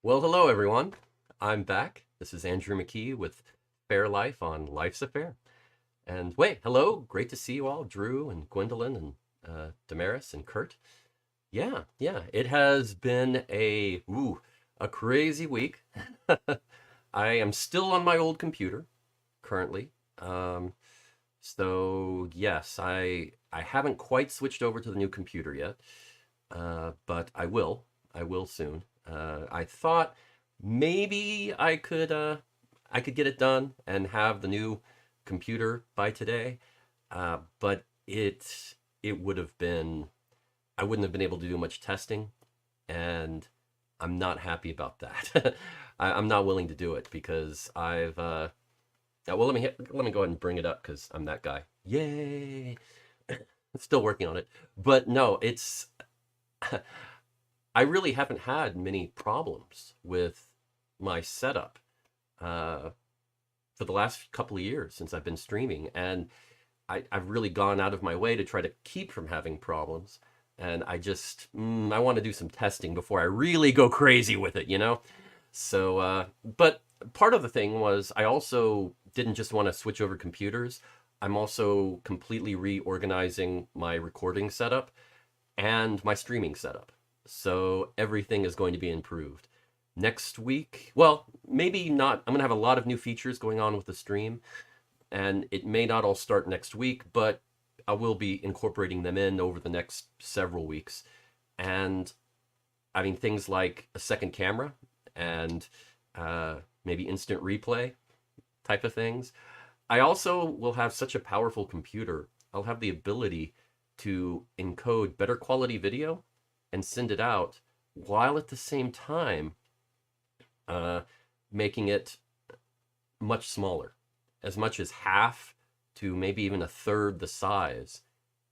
Well, hello everyone. I'm back. This is Andrew McKee with Fair Life on Life's a Fair. And wait, hello. Great to see you all, Drew and Gwendolyn and Damaris and Kurt. Yeah. It has been a crazy week. I am still on my old computer currently. So yes, I haven't quite switched over to the new computer yet, but I will. I will soon. I thought maybe I could get it done and have the new computer by today, but it would have been I wouldn't have been able to do much testing, and I'm not happy about that. I'm not willing to do it because well, let me go ahead and bring it up because I'm that guy. Yay! Still working on it, but no, it's I really haven't had many problems with my setup uh, for the last couple of years since I've been streaming, and I've really gone out of my way to try to keep from having problems. And I want to do some testing before I really go crazy with it, you know? So, but part of the thing was I also didn't just want to switch over computers. I'm also completely reorganizing my recording setup and my streaming setup. So everything is going to be improved. Next week, well, maybe not. I'm going to have a lot of new features going on with the stream, and it may not all start next week, but I will be incorporating them in over the next several weeks. And I mean, things like a second camera and maybe instant replay type of things. I also will have such a powerful computer. I'll have the ability to encode better quality video and send it out while at the same time uh, making it much smaller, as much as half to maybe even a third the size,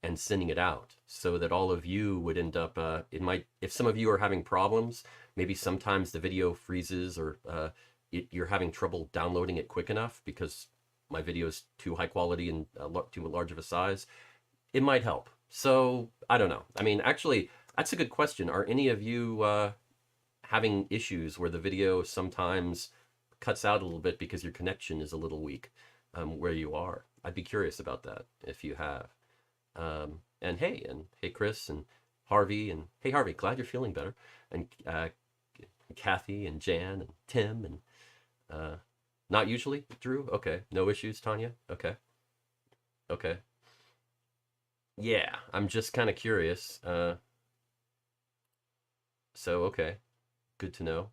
and sending it out so that all of you would end up. It might, if some of you are having problems, maybe sometimes the video freezes or you're having trouble downloading it quick enough because my video is too high quality and too large of a size. It might help. So I don't know. I mean, actually, that's a good question. Are any of you having issues where the video sometimes cuts out a little bit because your connection is a little weak where you are? I'd be curious about that if you have. And hey, Chris and Harvey, and hey, Harvey, glad you're feeling better. And Kathy and Jan and Tim and not usually, Drew. Okay, no issues, Tanya. Okay. Yeah, I'm just kind of curious. So okay, good to know.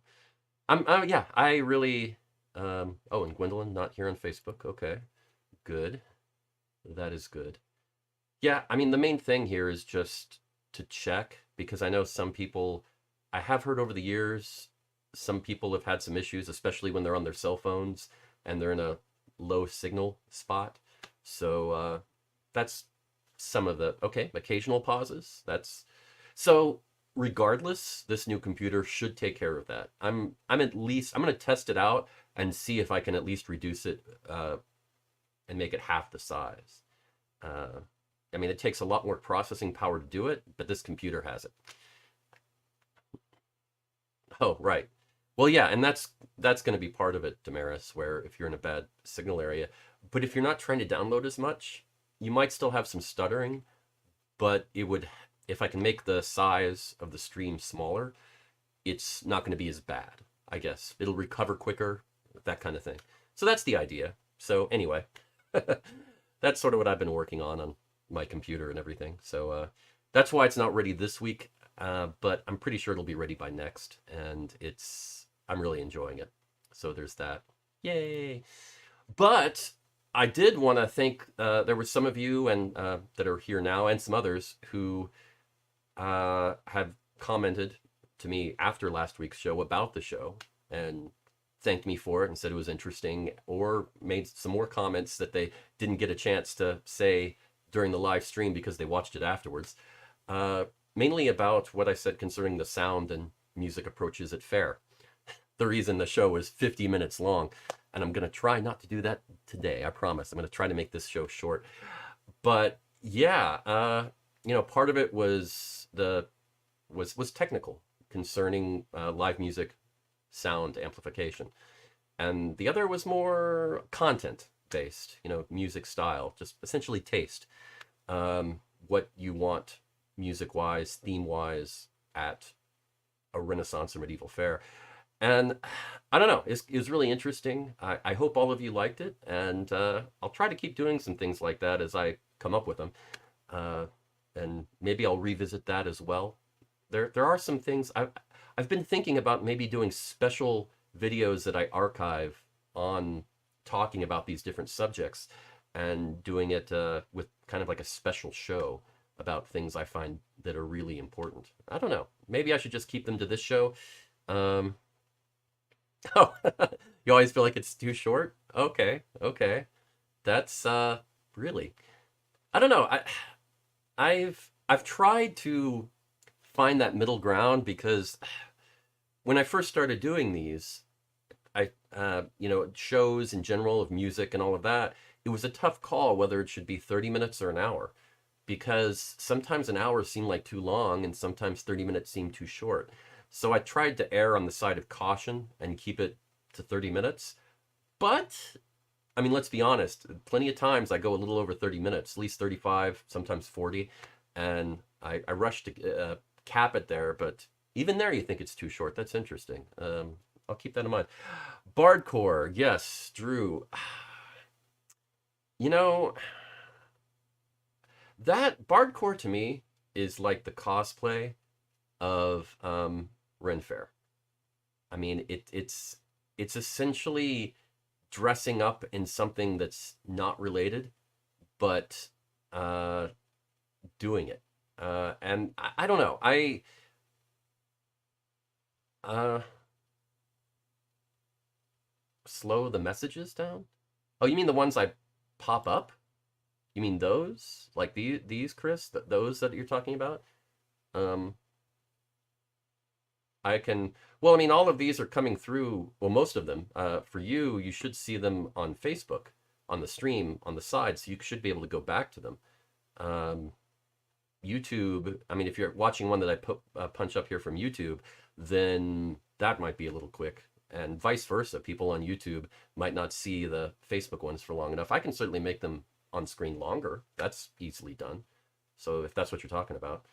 Yeah, I really. Oh, and Gwendolyn not here on Facebook. Okay, good. That is good. Yeah, I mean, the main thing here is just to check because I know some people, I have heard over the years, some people have had some issues, especially when they're on their cell phones and they're in a low signal spot. So that's some of the, okay, occasional pauses. That's so regardless, this new computer should take care of that. I'm going to test it out and see if I can at least reduce it and make it half the size. Uh, I mean, it takes a lot more processing power to do it, but this computer has it. Oh, right. Well, yeah, and that's going to be part of it, Damaris, where if you're in a bad signal area, but if you're not trying to download as much, you might still have some stuttering, but it would, if I can make the size of the stream smaller, it's not going to be as bad, I guess. It'll recover quicker, that kind of thing. So that's the idea. So anyway, that's sort of what I've been working on my computer and everything. So that's why it's not ready this week, but I'm pretty sure it'll be ready by next, and I'm really enjoying it. So there's that. Yay! But I did want to thank. There were some of you and that are here now, and some others who have commented to me after last week's show about the show and thanked me for it and said it was interesting, or made some more comments that they didn't get a chance to say during the live stream because they watched it afterwards. Mainly about what I said concerning the sound and music approaches at Faire. The reason the show is 50 minutes long, and I'm going to try not to do that today. I promise. I'm going to try to make this show short. But yeah, part of it was was technical concerning live music sound amplification. And the other was more content based, music style, just essentially taste. What you want music wise, theme wise at a Renaissance or medieval fair. And I don't know, it's really interesting. I hope all of you liked it, and I'll try to keep doing some things like that as I come up with them. Uh, and maybe I'll revisit that as well. There are some things I've been thinking about maybe doing special videos that I archive on talking about these different subjects and doing it with kind of like a special show about things I find that are really important. I don't know. Maybe I should just keep them to this show. Um, oh, you always feel like it's too short? Okay, okay. That's really. I don't know. I've tried to find that middle ground because when I first started doing these, shows in general of music and all of that, it was a tough call whether it should be 30 minutes or an hour because sometimes an hour seemed like too long and sometimes 30 minutes seemed too short. So I tried to err on the side of caution and keep it to 30 minutes. But I mean, let's be honest, plenty of times I go a little over 30 minutes, at least 35, sometimes 40, and I rush to cap it there, but even there you think it's too short. That's interesting. I'll keep that in mind. Bardcore, yes, Drew. You know, that Bardcore to me is like the cosplay of Ren Fair. I mean, it's essentially dressing up in something that's not related, but doing it. And I don't know. Uh, slow the messages down. Oh, you mean the ones I pop up? You mean those? Like these, Chris? Those that you're talking about? Um, I can. Well, I mean, all of these are coming through. Well, most of them. For you, you should see them on Facebook, on the stream, on the side, so you should be able to go back to them. Um, YouTube. I mean, if you're watching one that I put punch up here from YouTube, then that might be a little quick, and vice versa. People on YouTube might not see the Facebook ones for long enough. I can certainly make them on screen longer. That's easily done. So if that's what you're talking about.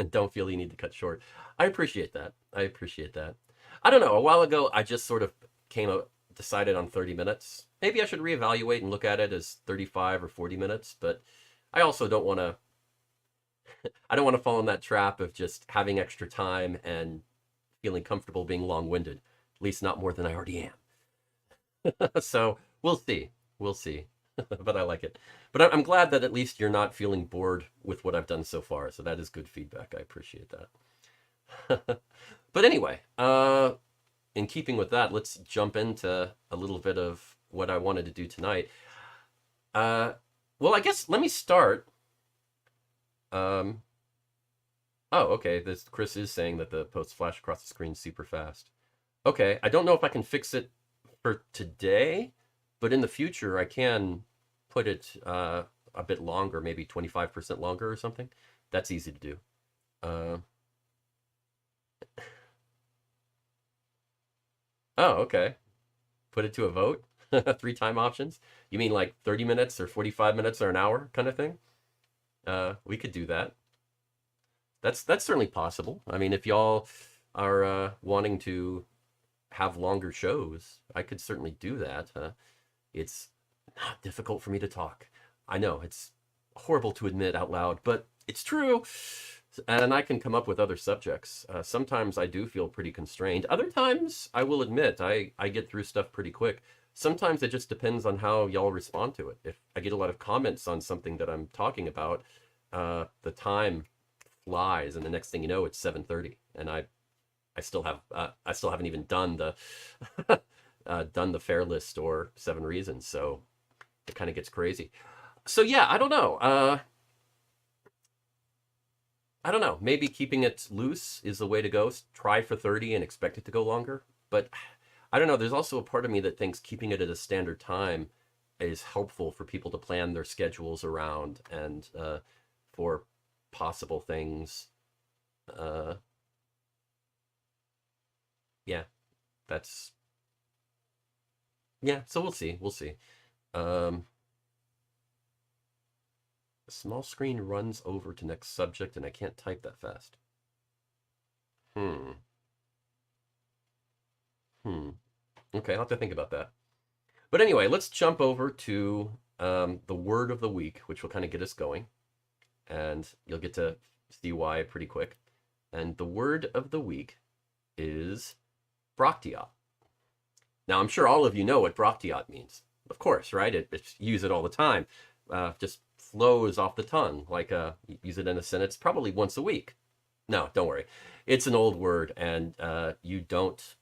Don't feel you need to cut short. I appreciate that. I appreciate that. I don't know. A while ago, I just sort of came out, decided on 30 minutes. Maybe I should reevaluate and look at it as 35 or 40 minutes, but I also don't want to, I don't want to fall in that trap of just having extra time and feeling comfortable being long-winded, at least not more than I already am. So we'll see. We'll see. But I like it. But I'm glad that at least you're not feeling bored with what I've done so far. So that is good feedback. I appreciate that. But anyway, in keeping with that, let's jump into a little bit of what I wanted to do tonight. Well, I guess let me start. Oh, okay. This Chris is saying that the posts flash across the screen super fast. Okay, I don't know if I can fix it for today, but in the future I can put it a bit longer, maybe 25% longer or something. That's easy to do. Uh, oh, okay. Put it to a vote. Three time options. You mean like 30 minutes or 45 minutes or an hour kind of thing? We could do that. That's certainly possible. I mean, if y'all are wanting to have longer shows, I could certainly do that. It's not difficult for me to talk. I know it's horrible to admit out loud, but it's true. And I can come up with other subjects. Sometimes I do feel pretty constrained. Other times, I will admit, I get through stuff pretty quick. Sometimes it just depends on how y'all respond to it. If I get a lot of comments on something that I'm talking about, the time flies, and the next thing you know, it's 7:30, and I still haven't even done the done the fair list or 7 reasons. So it kind of gets crazy. So yeah, I don't know. I don't know. Maybe keeping it loose is the way to go. Try for 30 and expect it to go longer. But I don't know. There's also a part of me that thinks keeping it at a standard time is helpful for people to plan their schedules around and for possible things. Uh, Yeah, that's yeah. So we'll see. We'll see. Um, small screen runs over to next subject, and I can't type that fast. Hmm. Hmm. Okay, I'll have to think about that. But anyway, let's jump over to the word of the week, which will kind of get us going, and you'll get to see why pretty quick. And the word of the week is broctiot. Now, I'm sure all of you know what broctiot means. Of course, right? It's use it all the time. Just flows off the tongue. Like use it in a sentence probably once a week. No, don't worry. It's an old word, and you don't.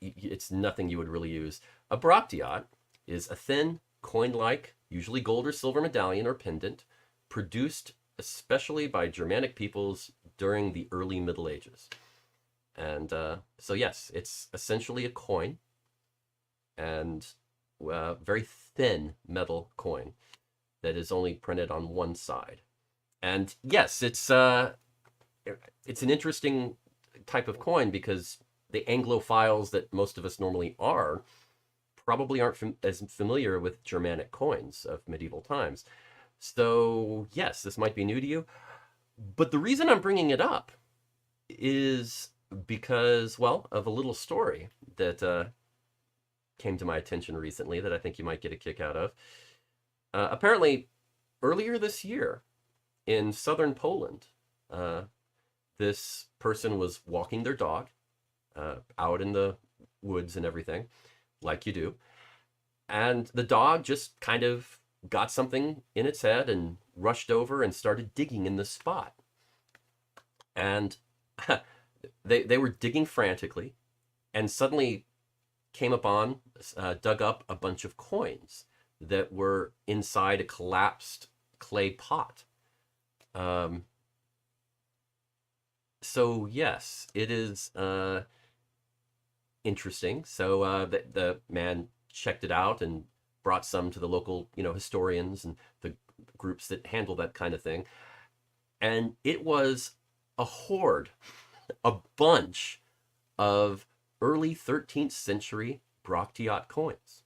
It's nothing you would really use. A broctiot is a thin coin-like, usually gold or silver medallion or pendant, produced especially by Germanic peoples during the early Middle Ages. And so, yes, it's essentially a coin and very thin metal coin that is only printed on one side. And yes, it's an interesting type of coin because the Anglophiles that most of us normally are probably aren't as familiar with Germanic coins of medieval times. So yes, this might be new to you, but the reason I'm bringing it up is because, well, of a little story that came to my attention recently that I think you might get a kick out of. Apparently, earlier this year in southern Poland, uh, this person was walking their dog out in the woods and everything, like you do. And the dog just kind of got something in its head and rushed over and started digging in the spot. And they were digging frantically and suddenly came upon, dug up a bunch of coins that were inside a collapsed clay pot. Um, so yes, it is interesting. So the man checked it out and brought some to the local, historians and the groups that handle that kind of thing. And it was a hoard, a bunch of early 13th century broctiot coins.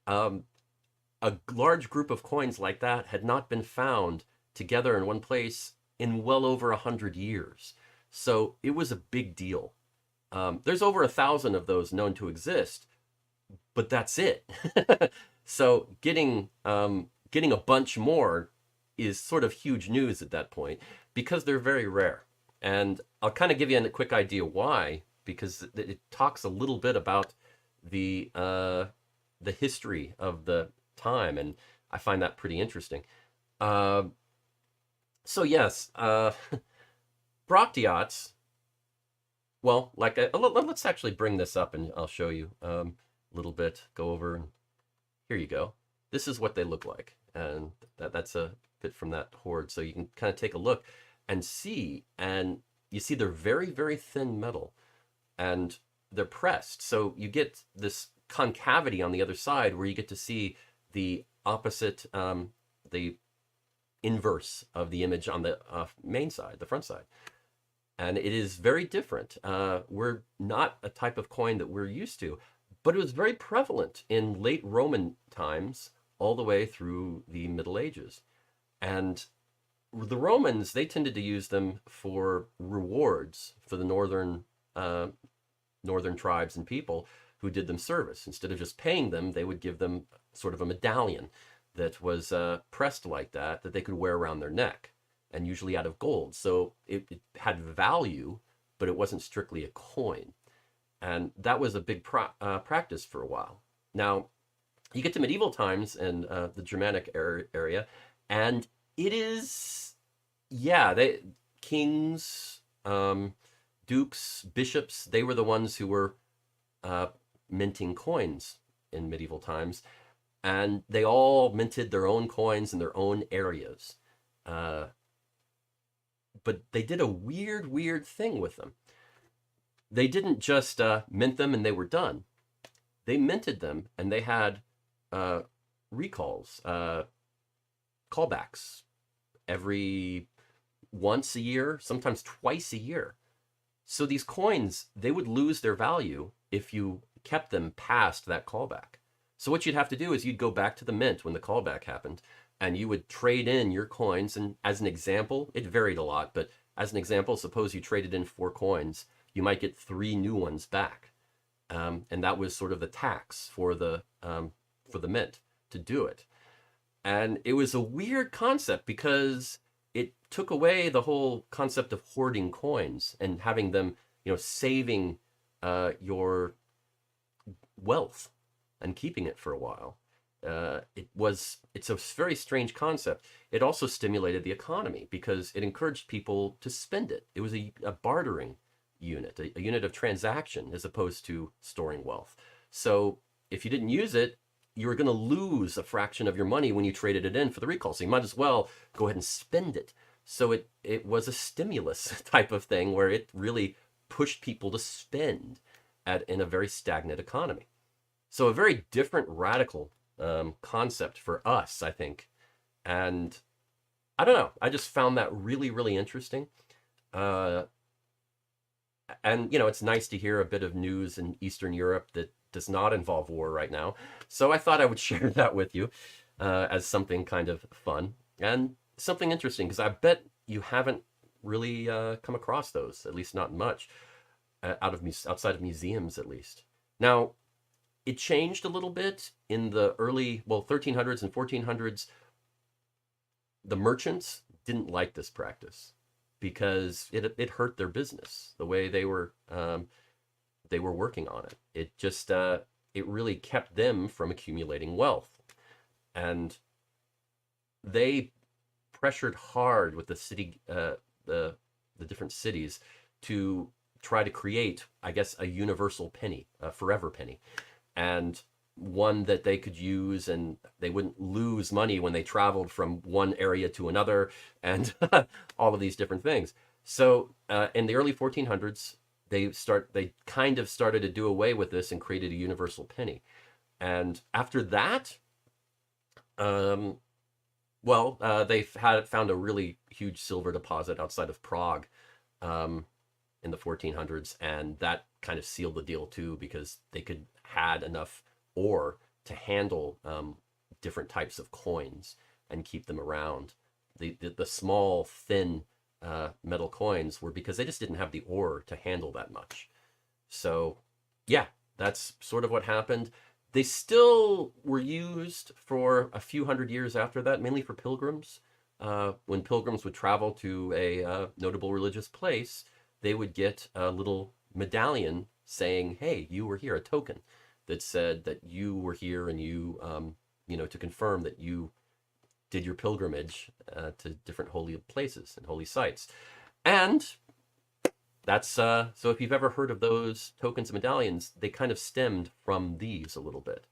Um, a large group of coins like that had not been found together in one place in well over 100 years. So it was a big deal. There's over 1,000 of those known to exist, but that's it. So getting a bunch more is sort of huge news at that point because they're very rare. And I'll kind of give you a quick idea why, because it talks a little bit about the history of the time, and I find that pretty interesting. Uh, so yes, broctiots. Well, like let's actually bring this up, and I'll show you a little bit. Go over, and here you go. This is what they look like, and that's a bit from that hoard. So you can kind of take a look and see, and you see they're very, very thin metal, and they're pressed. So you get this concavity on the other side where you get to see the opposite, the inverse of the image on the main side, the front side. And it is very different. We're not a type of coin that we're used to, but it was very prevalent in late Roman times all the way through the Middle Ages. And the Romans, they tended to use them for rewards for the northern tribes and people who did them service. Instead of just paying them, they would give them sort of a medallion that was pressed like that they could wear around their neck, and usually out of gold. So it had value, but it wasn't strictly a coin. And that was a big practice for a while. Now, you get to medieval times and the Germanic area, and it is, yeah, kings, dukes, bishops, they were the ones who were minting coins in medieval times, and they all minted their own coins in their own areas. Uh, but they did a weird, weird thing with them. They didn't just mint them and they were done. They minted them and they had recalls, callbacks every once a year, sometimes twice a year. So these coins, they would lose their value if you kept them past that callback. So what you'd have to do is you'd go back to the mint when the callback happened, and you would trade in your coins. And as an example, it varied a lot, but as an example, suppose you traded in 4 coins, you might get 3 new ones back. And that was sort of the tax for the mint to do it. And it was a weird concept because it took away the whole concept of hoarding coins and having them, saving your wealth and keeping it for a while. It's a very strange concept. It also stimulated the economy because it encouraged people to spend it. It was a bartering unit, a unit of transaction as opposed to storing wealth. So if you didn't use it, you were going to lose a fraction of your money when you traded it in for the recall. So you might as well go ahead and spend it. So it was a stimulus type of thing where it really pushed people to spend in a very stagnant economy. So a very different, radical concept for us, I think. And I don't know. I just found that really, really interesting. And it's nice to hear a bit of news in Eastern Europe that does not involve war right now. So I thought I would share that with you as something kind of fun and something interesting, because I bet you haven't really come across those, at least not much, outside of museums at least. Now, it changed a little bit in the early, 1300s and 1400s. The merchants didn't like this practice because it hurt their business, the way they were working on it. It just it really kept them from accumulating wealth, and they pressured hard with the city, the different cities, to try to create, I guess, a universal penny, a forever penny, and one that they could use and they wouldn't lose money when they traveled from one area to another, and all of these different things. So in the early 1400s, they kind of started to do away with this and created a universal penny. And after that, they found a really huge silver deposit outside of Prague in the 1400s, and that kind of sealed the deal too, because they had enough ore to handle different types of coins and keep them around. The small, thin metal coins were because they just didn't have the ore to handle that much. So yeah, that's sort of what happened. They still were used for a few hundred years after that, mainly for pilgrims. When pilgrims would travel to a notable religious place, they would get a little medallion saying, hey, you were here, a token that said that you were here, and you, to confirm that you did your pilgrimage to different holy places and holy sites. And that's, so if you've ever heard of those tokens and medallions, they kind of stemmed from these a little bit,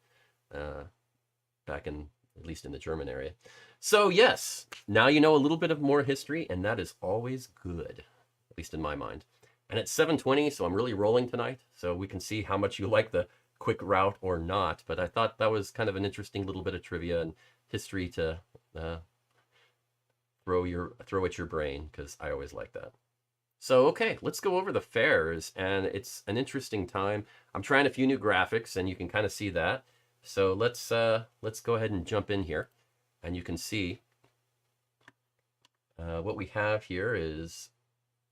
back in, at least in the German area. So yes, now you know a little bit of more history, and that is always good, at least in my mind. And it's 7:20, so I'm really rolling tonight, so we can see how much you like the quick route or not. But I thought that was kind of an interesting little bit of trivia and history to throw at your brain, because I always like that. So okay, let's go over the fairs, and it's an interesting time. I'm trying a few new graphics, and you can kind of see that. So let's go ahead and jump in here, and you can see what we have here is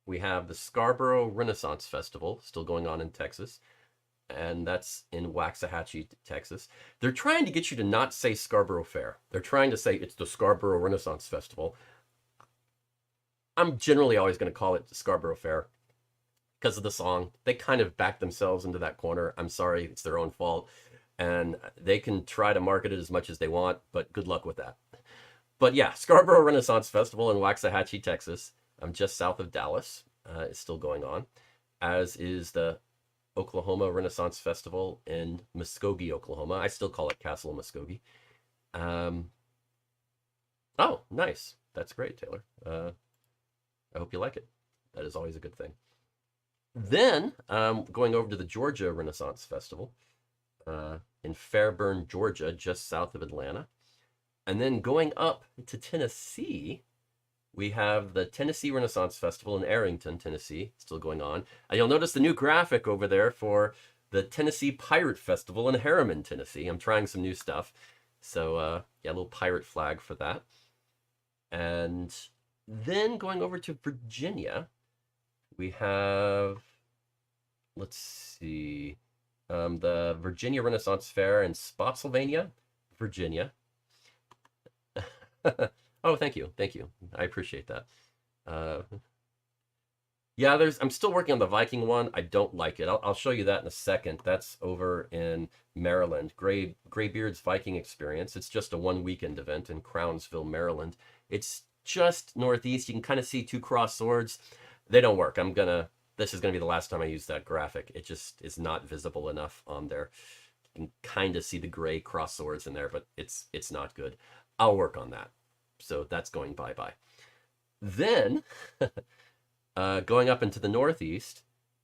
we have the Scarborough Renaissance Festival still going on in Texas, and that's in Waxahachie, Texas. They're trying to get you to not say Scarborough Fair. They're trying to say it's the Scarborough Renaissance Festival. I'm generally always going to call it the Scarborough Fair because of the song. They kind of backed themselves into that corner. I'm sorry, it's their own fault. And they can try to market it as much as they want, but good luck with that. But yeah, Scarborough Renaissance Festival in Waxahachie, Texas, just south of Dallas, is still going on, as is the Oklahoma Renaissance Festival in Muskogee, Oklahoma. I still call it Castle Muskogee. Oh, nice. That's great, Taylor. I hope you like it. That is always a good thing. Then going over to the Georgia Renaissance Festival in Fairburn, Georgia, just south of Atlanta. And then going up to Tennessee we have the Tennessee Renaissance Festival in Arrington, Tennessee, still going on. And you'll notice the new graphic over there for the Tennessee Pirate Festival in Harriman, Tennessee. I'm trying some new stuff. So, yeah, a little pirate flag for that. And then going over to Virginia, we have, let's see, the Virginia Renaissance Fair in Spotsylvania, Virginia. Oh, thank you. Thank you. I appreciate that. Uh, yeah, I'm still working on the Viking one. I don't like it. I'll show you that in a second. That's over in Maryland. Graybeard's Viking Experience. It's just a one weekend event in Crownsville, Maryland. It's just northeast. You can kind of see two cross swords. They don't work. This is gonna be the last time I use that graphic. It just is not visible enough on there. You can kind of see the gray cross swords in there, but it's not good. I'll work on that. So that's going bye-bye. Then, going up into the northeast,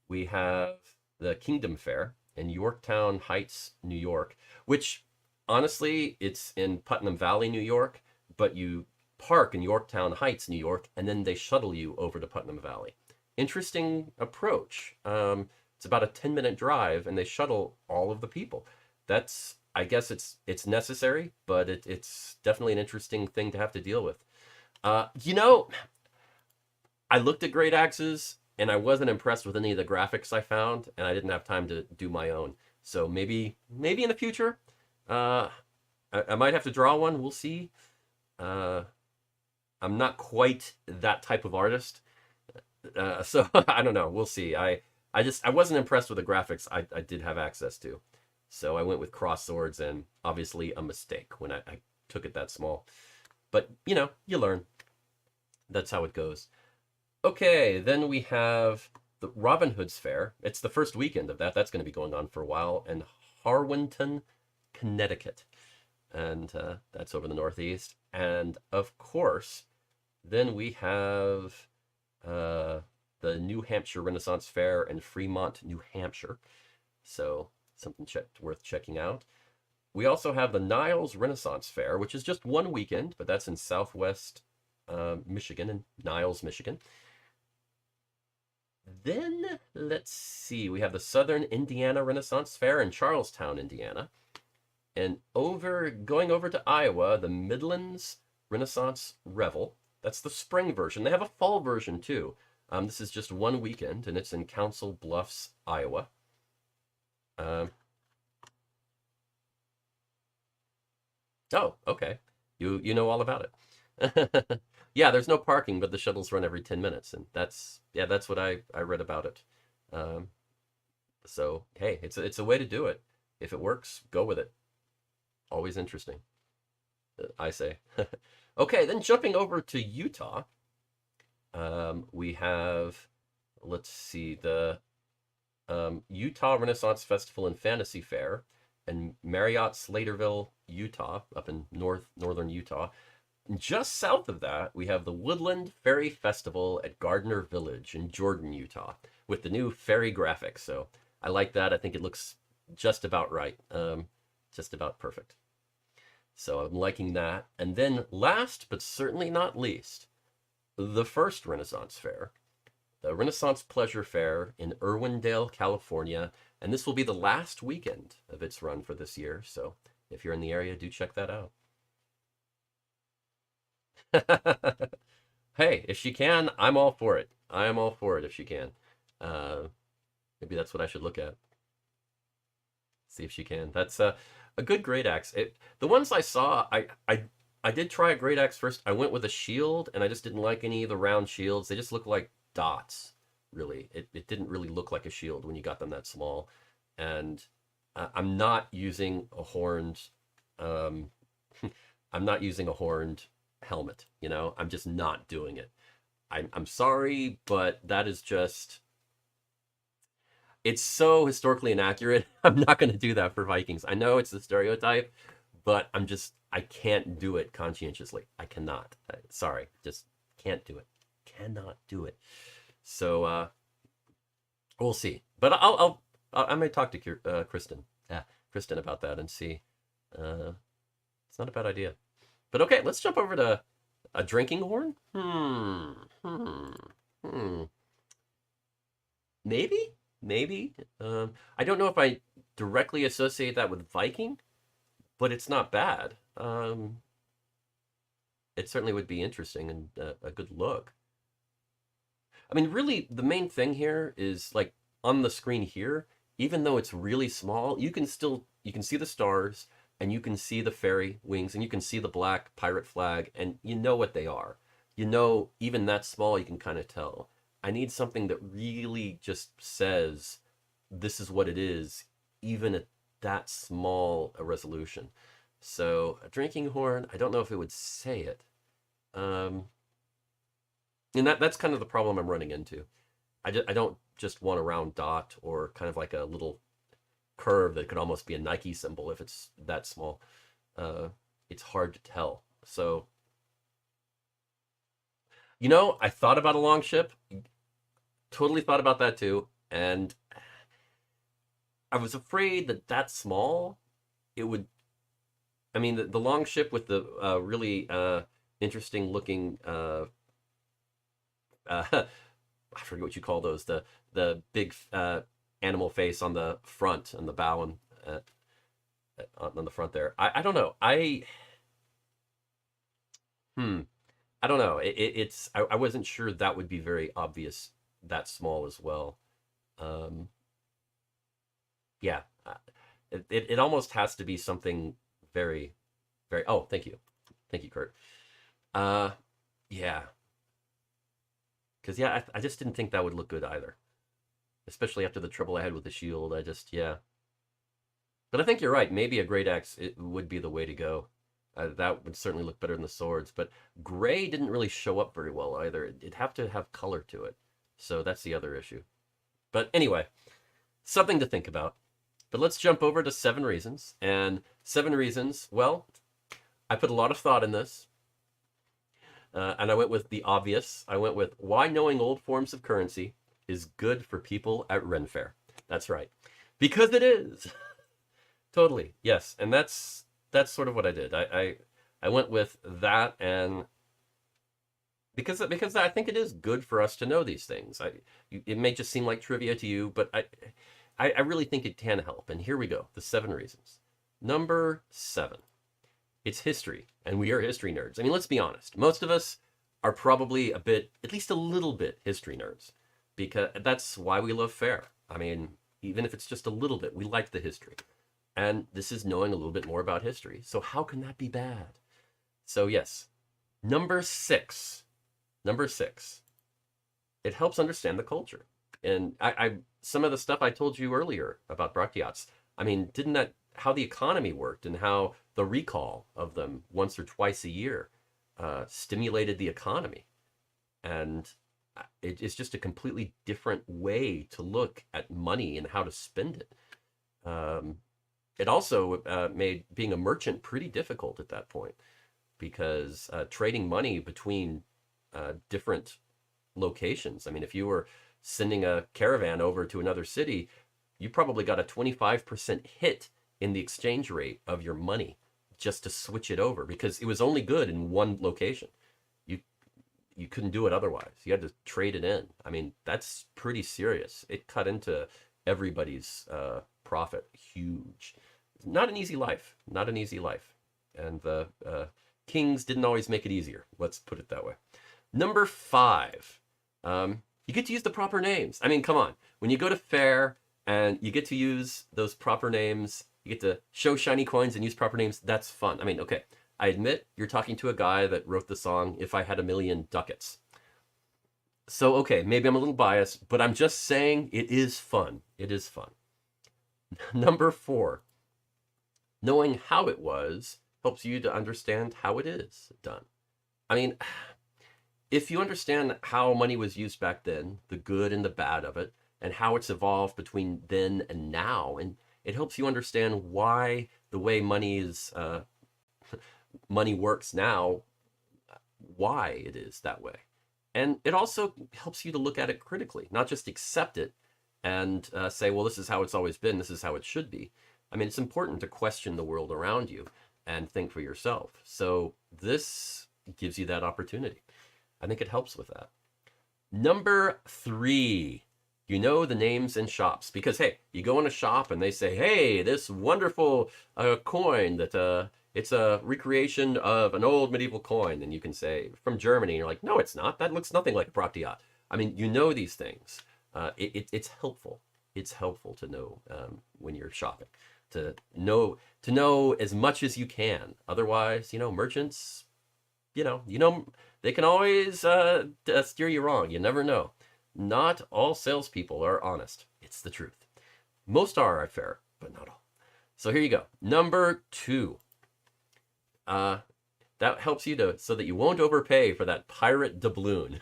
we have the Kingdom Fair in Yorktown Heights, New York, which honestly, it's in Putnam Valley, New York, but you park in Yorktown Heights, New York, and then they shuttle you over to Putnam Valley. Interesting approach. It's about a 10-minute drive, and they shuttle all of the people. I guess it's necessary, but it's definitely an interesting thing to have to deal with. You know, I looked at Great Axes and I wasn't impressed with any of the graphics I found, and I didn't have time to do my own. So maybe in the future, I might have to draw one. We'll see. I'm not quite that type of artist, so I don't know. We'll see. I wasn't impressed with the graphics I did have access to. So I went with cross swords, and obviously a mistake when I took it that small. But, you learn. That's how it goes. Okay, then we have the Robin Hood's Fair. It's the first weekend of that. That's going to be going on for a while in Harwinton, Connecticut. And that's over the northeast. And, of course, then we have the New Hampshire Renaissance Fair in Fremont, New Hampshire. So something worth checking out. We also have the Niles Renaissance Fair, which is just one weekend, but that's in southwest Michigan, in Niles, Michigan. Then, let's see, we have the Southern Indiana Renaissance Fair in Charlestown, Indiana. And going over to Iowa, the Midlands Renaissance Revel. That's the spring version. They have a fall version, too. This is just one weekend, and it's in Council Bluffs, Iowa. Oh, okay. You know all about it. Yeah, there's no parking, but the shuttles run every 10 minutes, and that's what I read about it. So hey, it's a way to do it. If it works, go with it. Always interesting, I say. Okay, then jumping over to Utah, we have, let's see, the Utah Renaissance Festival and Fantasy Fair in Marriott, Slaterville, Utah, up in northern Utah. Just south of that, we have the Woodland Fairy Festival at Gardner Village in Jordan, Utah, with the new fairy graphics. So I like that. I think it looks just about right, just about perfect. So I'm liking that. And then last, but certainly not least, the first Renaissance Fair, the Renaissance Pleasure Fair in Irwindale, California. And this will be the last weekend of its run for this year. So if you're in the area, do check that out. Hey, if she can, I'm all for it. I am all for it if she can. Maybe that's what I should look at. See if she can. That's a good great axe. The ones I saw, I did try a great axe first. I went with a shield, and I just didn't like any of the round shields. They just look like dots, really. It didn't really look like a shield when you got them that small. And I'm not using a horned I'm not using a horned helmet, I'm just not doing it. I'm sorry, but that is just, it's so historically inaccurate. I'm not going to do that for Vikings. I know it's the stereotype, but I can't do it conscientiously. I cannot. Sorry, just can't do it. Cannot do it. So we'll see. But I may talk to Kristen about that and see. It's not a bad idea. But okay, let's jump over to A drinking horn? Hmm. Hmm. Maybe, maybe. I don't know if I directly associate that with Viking, but it's not bad. It certainly would be interesting and a good look. I mean, really, the main thing here is like on the screen here, even though it's really small, you can see the stars and you can see the fairy wings and you can see the black pirate flag and you know what they are. You know, even that small, you can kind of tell. I need something that really just says this is what it is, even at that small a resolution. So a drinking horn, I don't know if it would say it. Um, and that's kind of the problem I'm running into. I don't just want a round dot or kind of like a little curve that could almost be a Nike symbol if it's that small. Uh, it's hard to tell. So, I thought about a long ship, totally thought about that too. And I was afraid that that small, it would, I mean, the long ship with the really interesting looking, I forget what you call those, the big animal face on the front and the bow and on the front there. I don't know. Hmm. I don't know. I wasn't sure that would be very obvious that small as well. Um, yeah. It almost has to be something very, very. Oh, thank you, Kurt. Uh, yeah. Because yeah, I just didn't think that would look good either, especially after the trouble I had with the shield. Yeah. But I think you're right. Maybe a great axe it would be the way to go. That would certainly look better than the swords. But gray didn't really show up very well either. It'd have to have color to it. So that's the other issue. But anyway, something to think about. But let's jump over to 7 reasons. And 7 reasons, well, I put a lot of thought in this. And I went with the obvious. I went with why knowing old forms of currency is good for people at Ren Fair. That's right. Because it is. Totally. Yes. And that's sort of what I did. I went with that and because I think it is good for us to know these things. It may just seem like trivia to you, but I really think it can help. And here we go. The 7 reasons. Number 7. It's history, and we are history nerds. I mean, let's be honest. Most of us are probably a bit, at least a little bit, history nerds, because that's why we love Faire. I mean, even if it's just a little bit, we like the history. And this is knowing a little bit more about history. So how can that be bad? So yes, number 6. Number 6. It helps understand the culture. And I some of the stuff I told you earlier about Brachiots, I mean, didn't that how the economy worked and how the recall of them once or twice a year stimulated the economy? And it's just a completely different way to look at money and how to spend it. It also made being a merchant pretty difficult at that point because trading money between different locations. I mean, if you were sending a caravan over to another city, you probably got a 25% hit in the exchange rate of your money just to switch it over because it was only good in one location. You you couldn't do it otherwise. You had to trade it in. I mean, that's pretty serious. It cut into everybody's profit huge. Not an easy life. Not an easy life. And the kings didn't always make it easier. Let's put it that way. Number 5. You get to use the proper names. I mean, come on. When you go to Faire and you get to use those proper names, you get to show shiny coins and use proper names, that's fun. I mean, okay, I admit you're talking to a guy that wrote the song If I Had a Million Ducats. So, okay, maybe I'm a little biased, but I'm just saying it is fun. It is fun. Number 4, knowing how it was helps you to understand how it is done. I mean, if you understand how money was used back then, the good and the bad of it, and how it's evolved between then and now, and it helps you understand why the way money works now, why it is that way. And it also helps you to look at it critically, not just accept it and say, well, this is how it's always been, this is how it should be. I mean, it's important to question the world around you and think for yourself. So this gives you that opportunity. I think it helps with that. Number 3, you know the names in shops because hey, you go in a shop and they say, "Hey, this wonderful coin that it's a recreation of an old medieval coin," and you can say from Germany. And you're like, "No, it's not. That looks nothing like a Pratiat." I mean, you know these things. It's helpful. It's helpful to know when you're shopping, to know as much as you can. Otherwise, merchants, they can always steer you wrong. You never know. Not all salespeople are honest. It's the truth. Most are fair, but not all. So here you go. Number 2. That helps you so that you won't overpay for that pirate doubloon.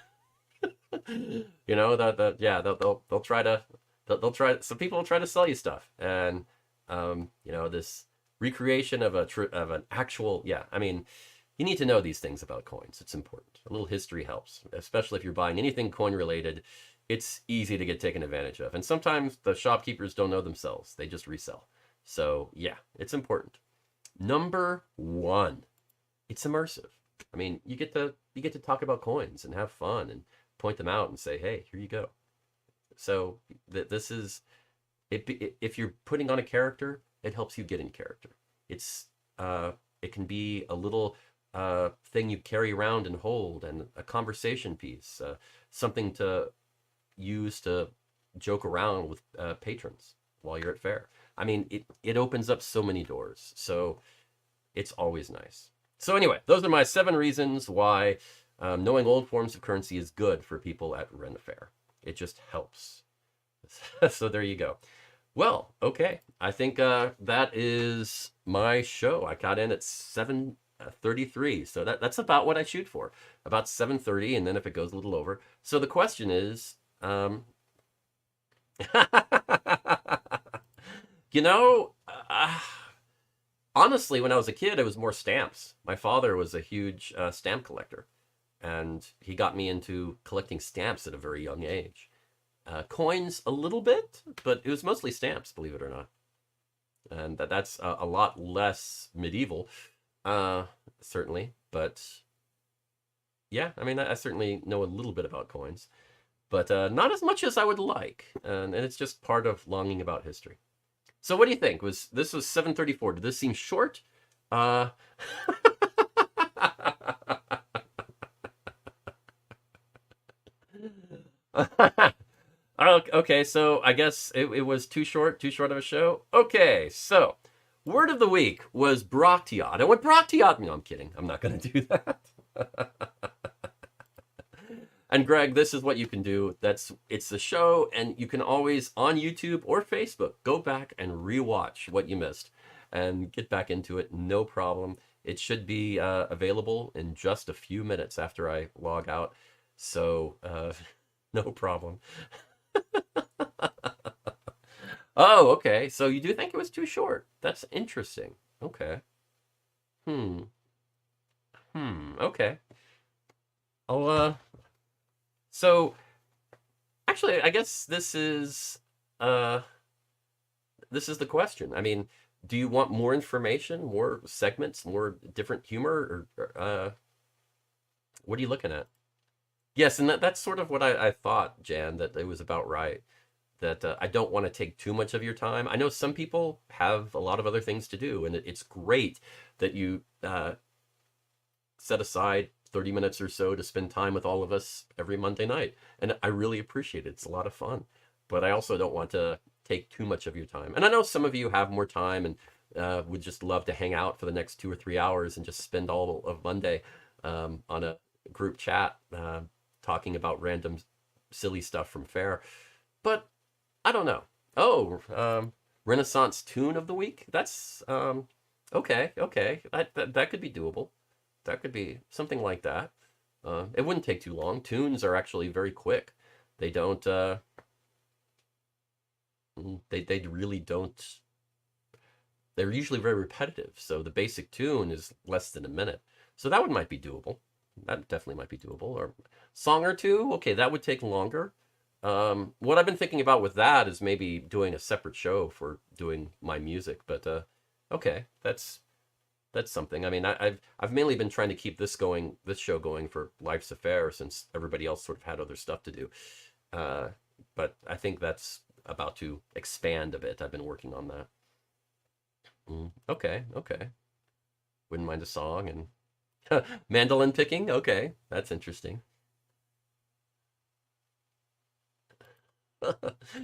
They'll try to some people will try to sell you stuff, and this recreation of an actual, I mean, you need to know these things about coins. It's important. A little history helps, especially if you're buying anything coin related. It's easy to get taken advantage of, and sometimes the shopkeepers don't know themselves. They just resell. So yeah, it's important. Number 1, it's immersive. I mean, you get to talk about coins and have fun and point them out and say, "Hey, here you go." So this is, if you're putting on a character, it helps you get in character. It can be a little thing you carry around and hold, and a conversation piece, something to use to joke around with patrons while you're at Faire. I mean, it opens up so many doors. So it's always nice. So anyway, those are my 7 reasons why knowing old forms of currency is good for people at Ren Faire. It just helps. So there you go. Well, okay. I think that is my show. I got in at 7:33, so that's about what I shoot for. About 7:30, and then if it goes a little over. So the question is, you know, honestly, when I was a kid, it was more stamps. My father was a huge stamp collector, and he got me into collecting stamps at a very young age. Coins a little bit, but it was mostly stamps, believe it or not. And that's a lot less medieval, certainly. But yeah, I mean, I certainly know a little bit about coins, but not as much as I would like. And it's just part of longing about history. So what do you think? This was 7:34. Did this seem short? Okay, so I guess it was too short of a show. Okay, so word of the week was Broctiot. And what Broctiot... No, I'm kidding. I'm not going to do that. And Greg, this is what you can do. It's the show, and you can always, on YouTube or Facebook, go back and rewatch what you missed and get back into it. No problem. It should be available in just a few minutes after I log out. So no problem. Oh, okay. So you do think it was too short. That's interesting. Okay. Okay. So actually, I guess this is the question. I mean, do you want more information, more segments, more different humor, or what are you looking at? Yes, and that's sort of what I thought, Jan, that it was about right. That I don't want to take too much of your time. I know some people have a lot of other things to do, and it's great that you set aside 30 minutes or so to spend time with all of us every Monday night. And I really appreciate it. It's a lot of fun. But I also don't want to take too much of your time. And I know some of you have more time and would just love to hang out for the next 2 or 3 hours and just spend all of Monday on a group chat talking about random silly stuff from Faire. But I don't know. Oh, Renaissance tune of the week? That's okay. That could be doable. That could be something like that. It wouldn't take too long. Tunes are actually very quick. They don't they really don't. They're usually very repetitive. So the basic tune is less than a minute. So that one might be doable. That definitely might be doable. Or song or two. Okay, that would take longer. What I've been thinking about with that is maybe doing a separate show for doing my music. But okay, that's that's something. I mean, I've mainly been trying to keep this show going for Life's a Faire since everybody else sort of had other stuff to do. Uh, but I think that's about to expand a bit. I've been working on that. Okay, okay. Wouldn't mind a song and mandolin picking. Okay, that's interesting.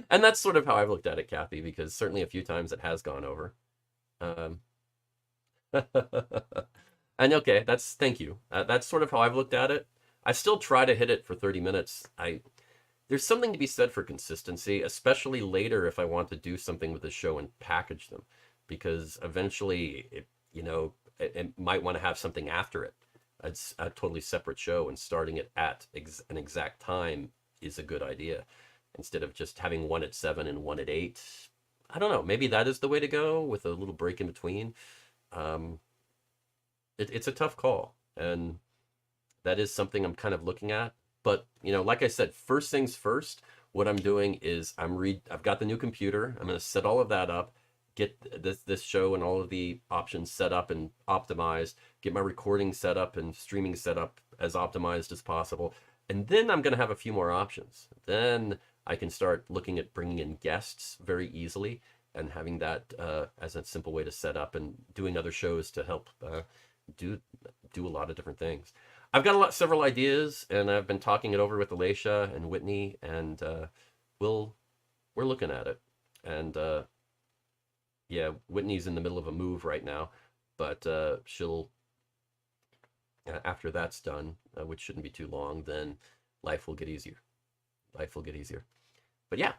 And that's sort of how I've looked at it, Kathy, because certainly a few times it has gone over. Um, and okay, that's thank you. That's sort of how I've looked at it. I still try to hit it for 30 minutes. I There's something to be said for consistency, especially later if I want to do something with the show and package them, because eventually it might want to have something after it. It's a totally separate show, and starting it at an exact time is a good idea instead of just having one at 7 and one at 8. I don't know. Maybe that is the way to go with a little break in between. Um, it's a tough call, and that is something I'm kind of looking at. But like I said, first things first. What I'm doing is I've got the new computer. I'm going to set all of that up, get this show and all of the options set up and optimized, get my recording set up and streaming set up as optimized as possible, and then I'm going to have a few more options. Then I can start looking at bringing in guests very easily and having that as a simple way to set up and doing other shows to help do do a lot of different things. I've got several ideas, and I've been talking it over with Alicia and Whitney, and we'll we're looking at it. And yeah, Whitney's in the middle of a move right now, but she'll after that's done, which shouldn't be too long, then life will get easier. Life will get easier. But yeah,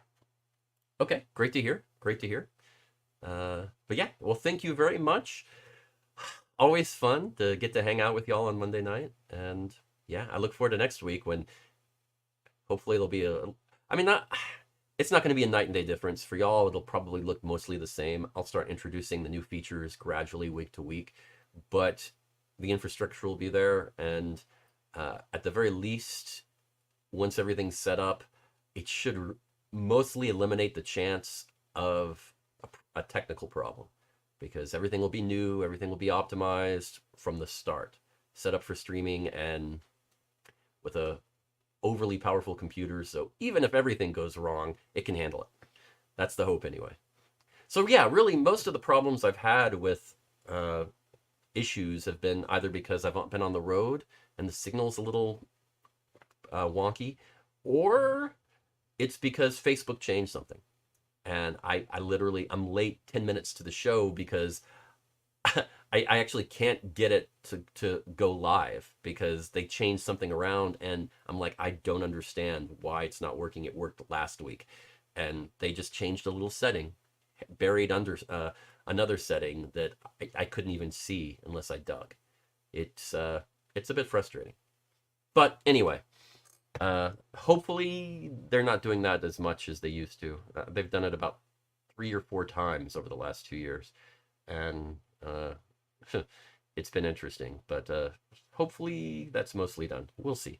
okay, great to hear. Great to hear. But yeah, well, thank you very much. Always fun to get to hang out with y'all on Monday night. And yeah, I look forward to next week when hopefully it'll be I mean, not, it's not going to be a night and day difference. For y'all, it'll probably look mostly the same. I'll start introducing the new features gradually week to week, but the infrastructure will be there. And at the very least, once everything's set up, it should mostly eliminate the chance of a technical problem, because everything will be new, everything will be optimized from the start, set up for streaming and with a overly powerful computer. So even if everything goes wrong, it can handle it. That's the hope anyway. So yeah, really most of the problems I've had with issues have been either because I've been on the road and the signal's a little wonky, or it's because Facebook changed something. And I literally, I'm late 10 minutes to the show because I actually can't get it to go live because they changed something around, and I'm like, I don't understand why it's not working. It worked last week. And they just changed a little setting buried under another setting that I couldn't even see unless I dug. It's a bit frustrating. But anyway, hopefully they're not doing that as much as they used to. They've done it about 3 or 4 times over the last 2 years, and it's been interesting. But hopefully that's mostly done. We'll see.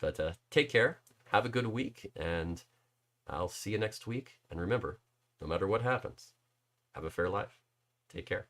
But take care. Have a good week, and I'll see you next week. And remember, no matter what happens, have a fair life. Take care.